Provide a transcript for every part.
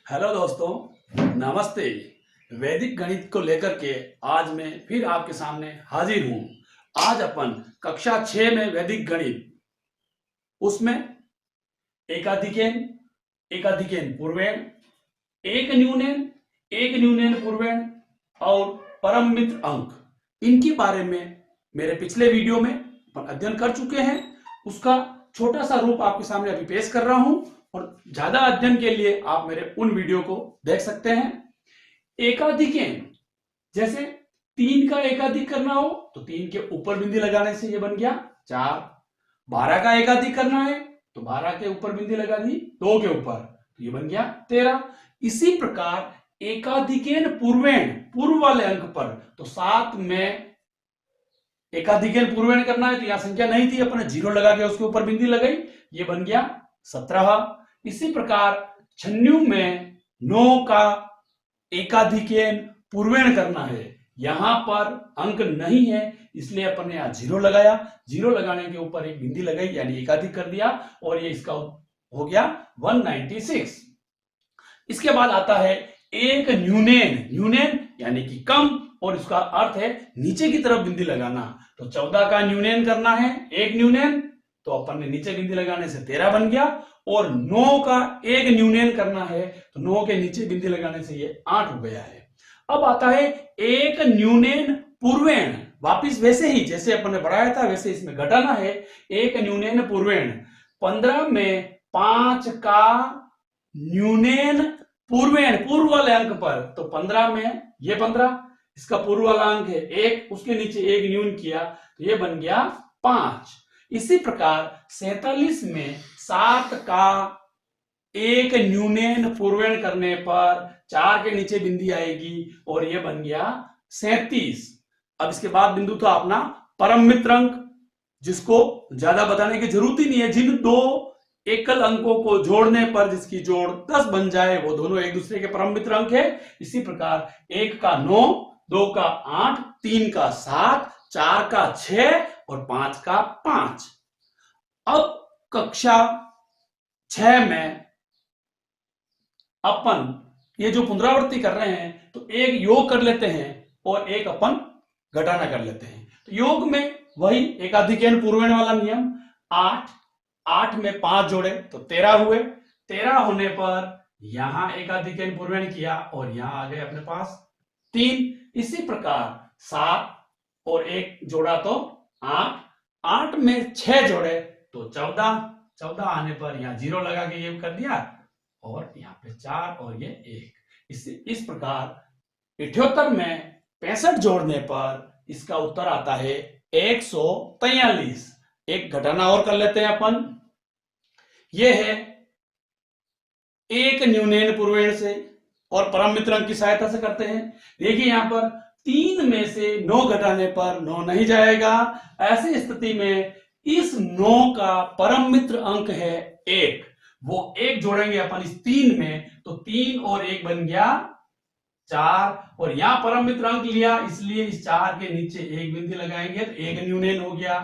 Hello दोस्तों, नमस्ते। वैदिक गणित को लेकर के आज मैं फिर आपके सामने हाजिर हूं। आज अपन कक्षा 6 में वैदिक गणित उसमें एकाधिकेन, एकाधिकेन पूर्वेण, एक न्यूनेन पूर्वेण और परम मित्र अंक, इनके बारे में मेरे पिछले वीडियो में अपन अध्ययन कर चुके हैं। उसका छोटा सा रूप आपके सामने अभी पेश कर रहा हूं और ज्यादा अध्ययन के लिए आप मेरे उन वीडियो को देख सकते हैं। एकाधिकेन, जैसे 3 का एकाधिक करना हो तो 3 के ऊपर बिंदी लगाने से ये बन गया 4। 12 का एकाधिक करना है तो 12 के ऊपर बिंदी लगा दी 2 के ऊपर, तो ये बन गया 13। इसी प्रकार एकाधिकेन पूर्वेण, पूर्व वाले अंक पर, तो 7 में एकाधिकेन पूर्वेण करना है तो यहां संख्या नहीं थी, अपने 0 लगा के उसके ऊपर बिंदी लगाई, ये बन गया 17। इसी प्रकार 96 में 9 का एकाधिकेन पूर्वेण करना है, यहां पर अंक नहीं है इसलिए अपन ने यहां 0 लगाया, 0 लगाने के ऊपर एक बिंदी लगाई यानी एकाधिक कर दिया और ये इसका हो गया 196। इसके बाद आता है एक न्यूनेन, न्यूनेन यानी कि कम, और इसका अर्थ है नीचे की तरफ बिंदी लगाना। तो 14 का न्यूनेन करना है, एक न्यूनेन, तो अपन ने नीचे बिंदी लगाने से 13 बन गया। और 9 का एक न्यूनेन करना है तो 9 के नीचे बिंदी लगाने से ये 8 हो गया है। अब आता है एक न्यूनेन पूर्वेण, वापिस वैसे ही जैसे अपन ने बढ़ाया था वैसे इसमें घटाना है। एक न्यूनेन पूर्वेण, 15 में 5 का न्यूनेन पूर्वेण, पूर्व वाले अंक पर, तो 15 में ये 15, इसका पूर्व वाला अंक है 1, उसके नीचे एक न्यून किया तो ये बन गया 5। इसी प्रकार 47 में 7 का एक न्यूनेन पूर्वेण करने पर 4 के नीचे बिंदी आएगी और ये बन गया 37। अब इसके बाद बिंदु था अपना परम मित्र अंक, जिसको ज्यादा बताने की जरूरत ही नहीं है। जिन दो एकल अंकों को जोड़ने पर जिसकी जोड़ 10 बन जाए वो दोनों एक दूसरे के परम मित्र अंक है। इसी प्रकार 1 का 9, 2 का 8, 3 का 7, 4 का 6 और 5 का 5। अब कक्षा 6 में अपन ये जो पुनरावृत्ति कर रहे हैं तो एक योग कर लेते हैं और एक अपन घटाना कर लेते हैं। तो योग में वही एकाधिकेन पूर्वेण वाला नियम, 8 में 5 जोड़े तो 13 हुए। 13 होने पर यहां एकाधिकेन पूर्वेण किया और यहां आ गए अपने पास 3। इसी प्रकार 7 और 1 जोड़ा तो 8 में 6 जोड़े तो 14 आने पर यहां 0 लगा के ये कर दिया और यहाँ पे 4 और ये 1। इस प्रकार 78 में 65 जोड़ने पर इसका उत्तर आता है 143। एक घटाना और कर लेते हैं अपन, ये है एक न्यूनेन पूर्वेण से और परम मित्र अंक की सहायता से करते हैं। देखिए यहां पर 3 में से 9 घटाने पर 9 नहीं जाएगा। ऐसी स्थिति में इस 9 का परम मित्र अंक है 1, वो 1 जोड़ेंगे अपन इस 3 में तो 3 और 1 बन गया 4, और यहां परम मित्र अंक लिया इसलिए इस 4 के नीचे एक बिंदी लगाएंगे तो एक न्यूनेन हो गया।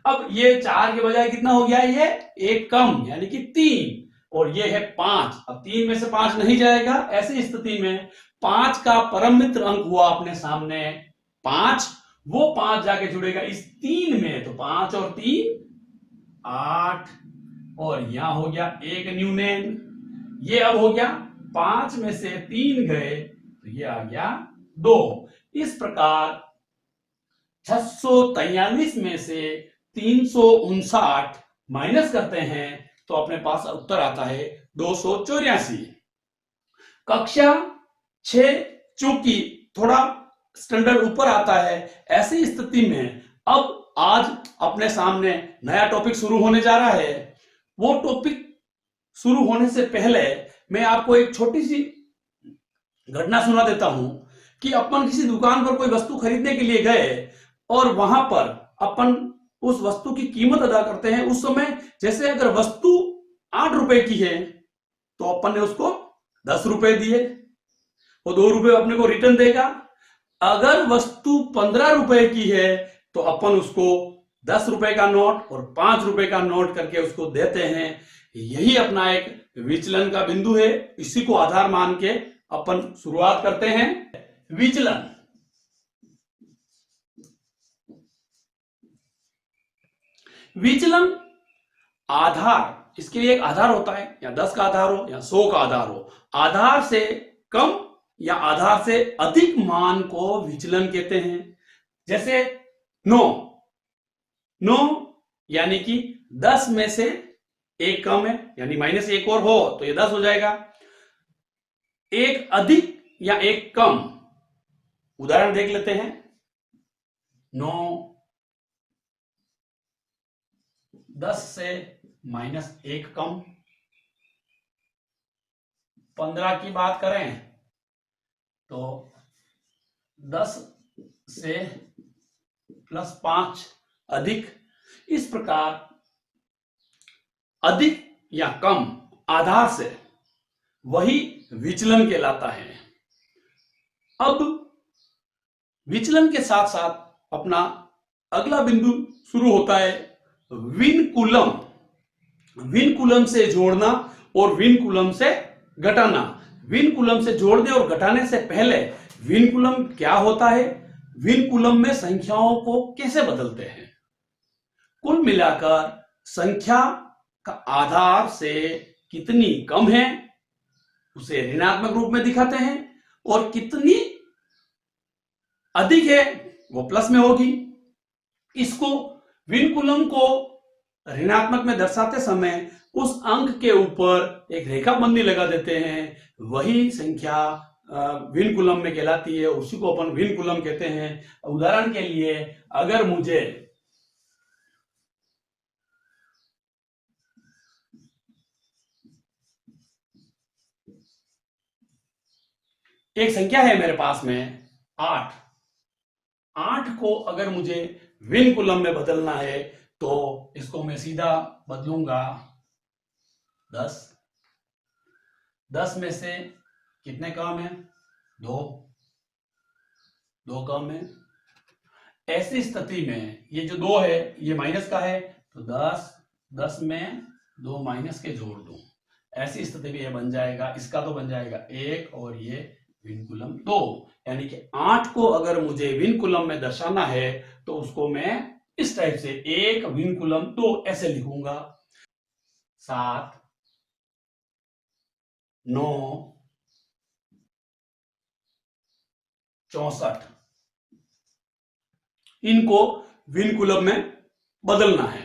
अब ये 4 के बजाय कितना हो गया, ये 1 कम यानी कि 3, और ये है 5। अब 3 में से 5 नहीं जाएगा। ऐसी स्थिति में 5 का परम मित्र अंक हुआ अपने सामने 5, वो 5 जाके जुड़ेगा इस 3 में तो 5 और 3 8, और यहां हो गया एक न्यूनेन। ये अब हो गया 5 में से 3 गए तो ये आ गया 2। इस प्रकार 643 में से 359 माइनस करते हैं तो अपने पास उत्तर आता है 284। कक्षा 6 चूंकि थोड़ा स्टैंडर्ड ऊपर आता है, ऐसी स्थिति में अब आज अपने सामने नया टॉपिक शुरू होने जा रहा है। वो टॉपिक शुरू होने से पहले मैं आपको एक छोटी सी घटना सुना देता हूं कि अपन किसी दुकान पर कोई वस्तु खरीदने के लिए गए और वहां पर अपन उस वस्तु की कीमत अदा करते हैं। उस समय जैसे अगर वस्तु 8 रुपए की है तो अपन ने उसको 10 रुपए दिए, वो 2 रुपए अपने को रिटर्न देगा। अगर वस्तु 15 रुपए की है तो अपन उसको 10 रुपए का नोट और 5 रुपए का नोट करके उसको देते हैं। यही अपना एक विचलन का बिंदु है, इसी को आधार मान के अपन शुरुआत करते हैं। विचलन, विचलन आधार, इसके लिए एक आधार होता है, या 10 का आधार हो या 100 का आधार हो, आधार से कम या आधार से अधिक मान को विचलन कहते हैं। जैसे 9 यानी कि 10 में से एक कम है, यानी माइनस एक और हो तो ये 10 हो जाएगा। एक अधिक या एक कम, उदाहरण देख लेते हैं। 9 10 से माइनस एक कम। 15 की बात करें तो 10 से प्लस 5 अधिक। इस प्रकार अधिक या कम आधार से वही विचलन कहलाता है। अब विचलन के साथ साथ अपना अगला बिंदु शुरू होता है विनकुलम। विनकुलम से जोड़ना और विनकुलम से घटाना। विनकुलम से जोड़ने और घटाने से पहले विनकुलम क्या होता है, विनकुलम में संख्याओं को कैसे बदलते हैं। कुल मिलाकर संख्या का आधार से कितनी कम है उसे ऋणात्मक रूप में दिखाते हैं, और कितनी अधिक है वो प्लस में होगी। इसको विनकुलम को ऋणात्मक में दर्शाते समय उस अंक के ऊपर एक रेखाबंदी लगा देते हैं, वही संख्या विनकुलम में कहलाती है, उसी को अपन विनकुलम कहते हैं। उदाहरण के लिए अगर मुझे एक संख्या है मेरे पास में 8 को अगर मुझे विनकुलम में बदलना है तो इसको मैं सीधा बदलूंगा 10 में से कितने कम है, 2 कम है। ऐसी स्थिति में ये जो 2 है ये माइनस का है तो 10 में 2 माइनस के जोड़ दूं, ऐसी स्थिति में ये बन जाएगा, इसका तो बन जाएगा 1 और ये विनकुलम 2। यानी कि 8 को अगर मुझे विनकुलम में दर्शाना है तो उसको मैं इस टाइप से 1 विनकुलम 2 ऐसे लिखूंगा। 7 9 64 इनको विनकुलम में बदलना है।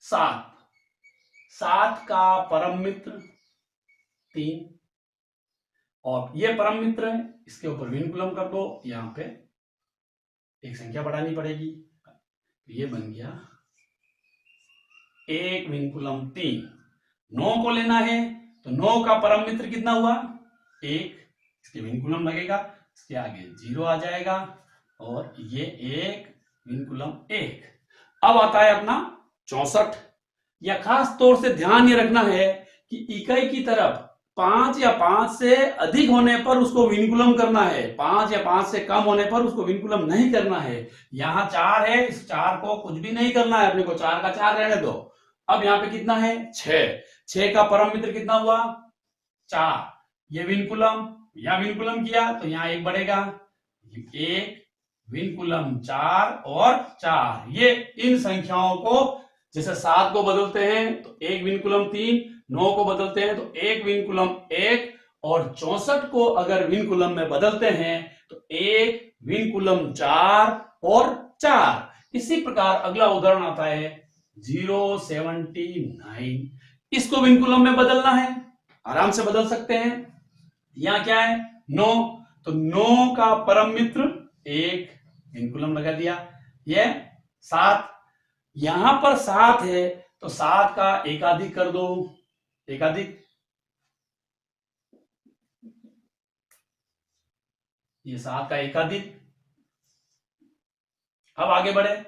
7 का परम मित्र 3 और ये परम मित्र है, इसके ऊपर विनकुलम कर दो, यहां पे एक संख्या बढ़ानी पड़ेगी, ये बन गया 1 विनकुलम 3। 9 को लेना है तो 9 का परम मित्र कितना हुआ 1, इसके विनकुलम लगेगा, इसके आगे 0 आ जाएगा और ये 1 विनकुलम 1। अब आता है अपना 64। या खास तौर से ध्यान ये रखना है कि इकाई की तरफ 5 या 5 से अधिक होने पर उसको विनकुलम करना है, 5 या 5 से कम होने पर उसको विनकुलम नहीं करना है। यहां 4 है, इस 4 को कुछ भी नहीं करना है, अपने को 4 का 4 रहने दो। अब यहाँ पे कितना है 6 का परम मित्र कितना हुआ 4, ये विनकुलम या विनकुलम किया तो यहाँ 1 बढ़ेगा, 1 विनकुलम 4 और 4। ये इन संख्याओं को जैसे 7 को बदलते हैं तो 1 विनकुलम 3, 9 को बदलते हैं तो 1 विनकुलम 1 और 64 को अगर विनकुलम में बदलते हैं तो 1 विनकुलम 4 और 4। इसी प्रकार अगला उदाहरण आता है 079। इसको विनकुलम में बदलना है, आराम से बदल सकते हैं। यहां क्या है 9, तो 9 का परम मित्र 1 विनकुलम लगा दिया। यह 7, यहां पर 7 है तो 7 का एकाधिक कर दो, एकाधिक, ये 7 का एकाधिक। अब आगे बढ़े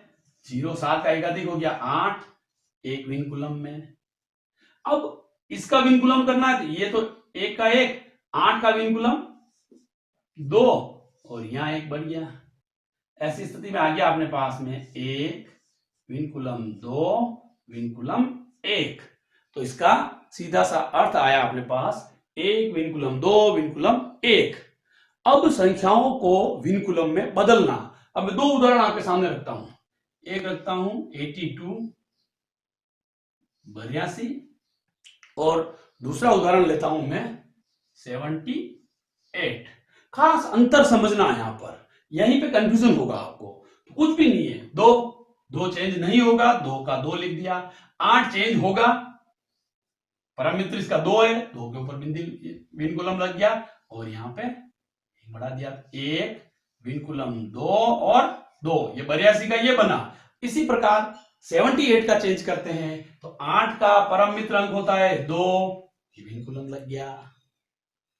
7 का एकाधिक हो गया 8, 1 विनकुलम में। अब इसका विनकुलम करना है तो ये तो 1 का 1, 8 का विनकुलम 2 और यहां 1 बढ़ गया। ऐसी स्थिति में आ गया अपने पास में 1 विनकुलम 2 विनकुलम 1। तो इसका सीधा सा अर्थ आया अपने पास 1 विनकुलम 2 विनकुलम 1। अब संख्याओं को विनकुलम में बदलना। अब मैं 2 उदाहरण आपके सामने रखता हूं। एक रखता हूं 82 82 और दूसरा उदाहरण लेता हूं मैं 78। खास अंतर समझना है यहां पर, यहीं पे कंफ्यूजन होगा आपको। तो कुछ भी नहीं है, दो चेंज नहीं होगा, 2 का 2 लिख दिया। 8 चेंज होगा, परम मित्र इसका 2 है, 2 के ऊपर विनकुलम लग गया और यहां पे बढ़ा दिया 1 विनकुलम 2 और 2, ये 82 का ये बना। इसी प्रकार 78 का चेंज करते हैं तो 8 का परम मित्र अंक होता है 2, ये विनकुलम लग गया।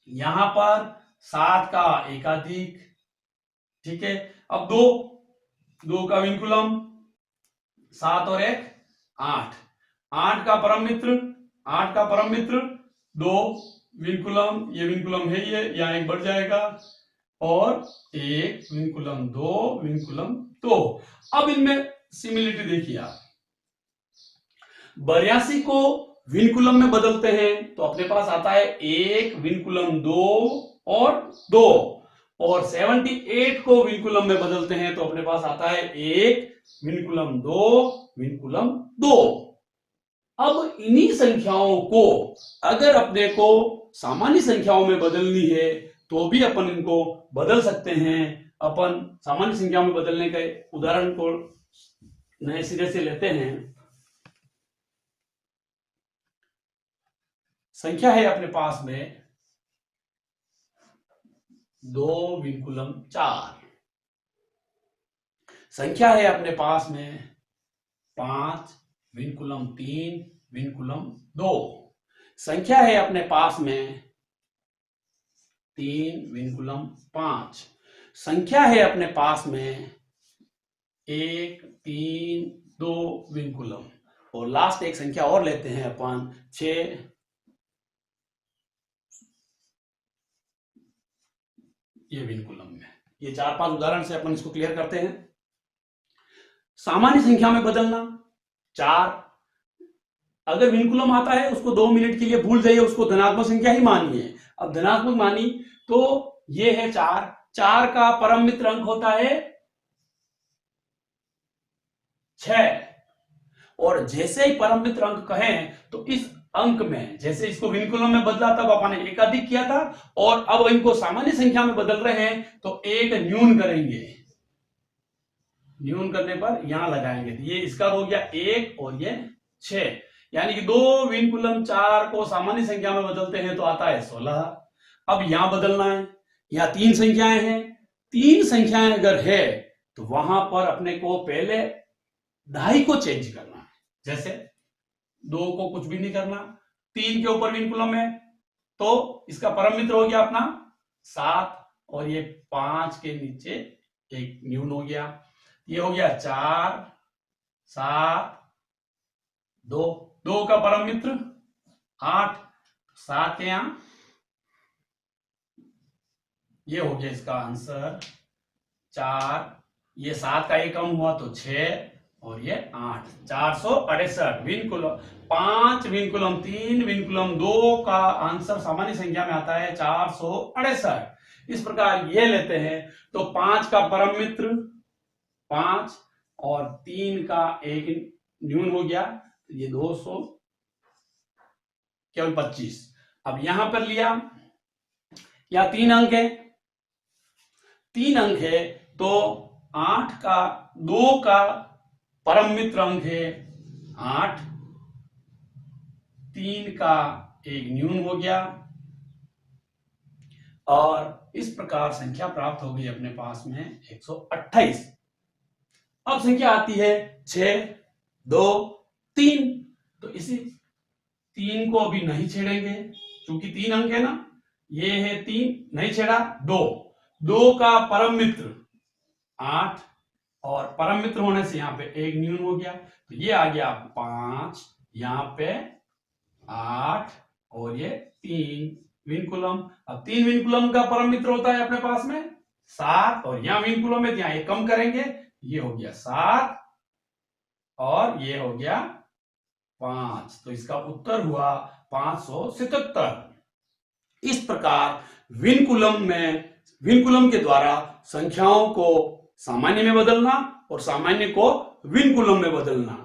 यहां पर 7 का एकाधिक, ठीक है। अब 2 का विनकुलम 7 और 1 8, 8 का परम मित्र 2 विनकुलम, ये विनकुलम है, ये यहां एक बढ़ जाएगा और 1 विनकुलम 2 विनकुलम 2। अब इनमें सिमिलरिटी देखिए आप, 82 को विनकुलम में बदलते हैं तो अपने पास आता है 1 विनकुलम 2 और 2, और 78 को विनकुलम में बदलते हैं तो अपने पास आता है 1 विनकुलम 2 विनकुलम 2। अब इन्हीं संख्याओं को अगर अपने को सामान्य संख्याओं में बदलनी है तो भी अपन इनको बदल सकते हैं। अपन सामान्य संख्याओं में बदलने के उदाहरण को नए सिरे से लेते हैं। संख्या है अपने पास में 2 विनकुलम 4, संख्या है अपने पास में 5 विनकुलम 3 विनकुलम 2, संख्या है अपने पास में 3 विनकुलम 5, संख्या है अपने पास में 1 3 2 विनकुलम, और लास्ट एक संख्या और लेते हैं अपन 6 ये विनकुलम में। ये 4-5 उदाहरण से अपन इसको क्लियर करते हैं। सामान्य संख्या में बदलना, 4 अगर विनकुलम आता है उसको 2 मिनट के लिए भूल जाइए, उसको धनात्मक संख्या ही मानिए। अब धनात्मक मानी तो ये है 4, 4 का परम मित्र अंक होता है 6, और जैसे ही परम मित्र अंक कहें तो इस अंक में जैसे इसको विनकुलम में बदला तब अपन ने एकाधिक किया था, और अब इनको सामान्य संख्या में बदल रहे हैं तो एक न्यून करेंगे। न्यून करने पर यहां लगाएंगे तो ये इसका हो गया 1 और ये 6, यानी कि 2 विनकुलम 4 को सामान्य संख्या में बदलते हैं तो आता है 16। अब यहां बदलना है, यहां 3 संख्याएं हैं, 3 संख्याएं अगर है तो वहां पर अपने को पहले ढाई को चेंज करना है। जैसे 2 को कुछ भी नहीं करना, 3 के ऊपर विनकुलम है तो इसका परम मित्र हो गया अपना 7, और ये 5 के नीचे एक न्यून हो गया, ये हो गया 4 7 2, 2 का परम मित्र 8, 7 के यहां ये हो गया इसका आंसर 4, ये 7 का एक कम हुआ तो 6 और ये 8, 468 विनकुलम 5 विनकुलम 3 विनकुलम 2 का आंसर सामान्य संख्या में आता है 468। इस प्रकार ये लेते हैं तो 5 का परम मित्र 5 और 3 का एक न्यून हो गया तो ये 200 केवल 25। अब यहां पर लिया, या 3 अंक है, 3 अंक है तो 8 का 2 का परम मित्र अंक है 8, 3 का एक न्यून हो गया, और इस प्रकार संख्या प्राप्त हो गई अपने पास में 128। अब संख्या आती है 6 2 3, तो इसी 3 को अभी नहीं छेड़ेंगे क्योंकि 3 अंक है ना, ये है 3 नहीं छेड़ा, 2 का परम मित्र 8, और परम मित्र होने से यहां पे एक न्यून हो गया तो ये आ गया 5, यहां पे 8 और ये 3 विनकुलम। अब 3 विनकुलम का परम मित्र होता है अपने पास में 7, और यहां विनकुलम में यहां एक कम करेंगे, ये हो गया 7 और ये हो गया 5। तो इसका उत्तर हुआ 577। इस प्रकार विनकुलम के द्वारा संख्याओं को सामान्य में बदलना और सामान्य को विनकुलम में बदलना।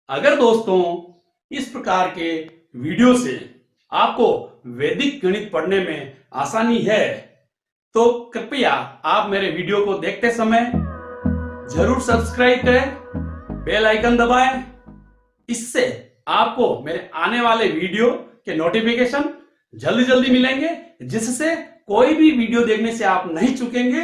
अगर दोस्तों इस प्रकार के वीडियो से आपको वैदिक गणित पढ़ने में आसानी है तो कृपया आप मेरे वीडियो को देखते समय जरूर सब्सक्राइब करें, बेल आइकन दबाएं। इससे आपको मेरे आने वाले वीडियो के नोटिफिकेशन जल्दी जल्दी मिलेंगे, जिससे कोई भी वीडियो देखने से आप नहीं चूकेंगे।